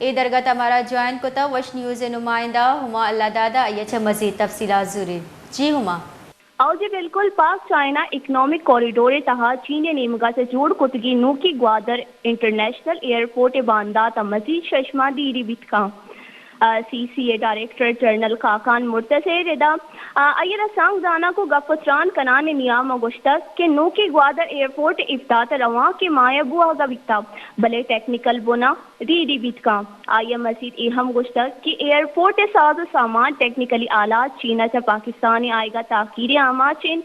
ए दरगाह हमारा ज्वाइन कोता वश न्यूज़ नुमाइंदा हुमा अल्लाह दादा अय्यचा मज़ीद तफसीलात ज़रूर जी हुमा। और जी बिल्कुल पाक चाइना इकनॉमिक कॉरिडोर तहा चीन नेमगा से जोड़ कुतगी नूकी ग्वादर इंटरनेशनल एयरपोर्ट बांदा मजीद शशमा दीरी बितका CCA डायरेक्टर जनरल खाकान मुर्तसे रेदा अय्यरा सांग जाना को गफत्रान कनान नियाम गुश्तक के नूकी ग्वादर एयरपोर्ट इफ्तात रवा के माया बुआ गविता भले टेक्निकल बुना रीडी बितका आया मजीद अहम गुश्तक कि एयरपोर्ट साजो सामान टेक्निकली आलात चीना से पाकिस्तान आएगा ताकीर आमा चीन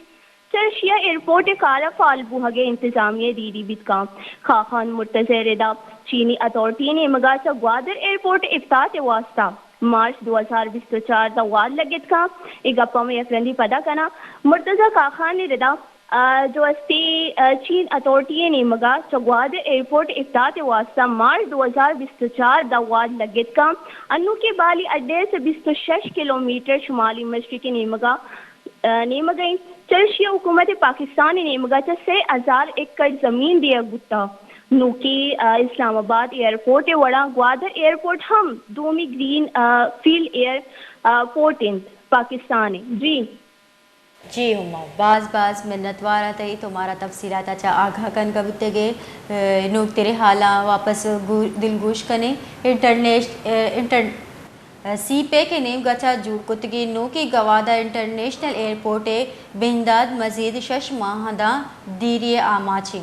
चर्शिया एयरपोर्ट कारा फालबू हगे इंतजामिया दीदी बितका खाखान मुर्तज़े रेदा चीनी अथॉरिटी ने मगासा ग्वादर एयरपोर्ट इफ्तात वास्ता मार्च 2024 दा वाद लगत का एक गप्पा में यफरंदी पता करना मुर्तज़ा खाखान ने रेदा जो अस्ती चीन अथॉरिटी ने मगा ग्वादर एयरपोर्ट इफ्तात वास्ता मार्च 2024 दा वाद लगत का अनु के बाली अड्डे से 26 किलोमीटर शुमाली मशरक़ी नेमगा नेमगई चर्शिया हुकूमत पाकिस्तान ने नेमगा 6,000 एकड़ जमीन दिया गुत्ता नूकी इस्लामाबाद एयरपोर्ट वड़ा ग्वादर एयरपोर्ट हम दोमी green field airport in Pakistan जी जी हुमा बाज मिन्नतवारा तई तुम्हारा तफसीलात अच्छा आगा कन कबते गे नूक तेरे हाला वापस दिलगोश कने सी पे के नेम गचा जूड़ कुतगी नो की गवादा इंटरनेशनल एयरपोर्ट बिंदाद मजीद शश माहदा दीरिय आमाची।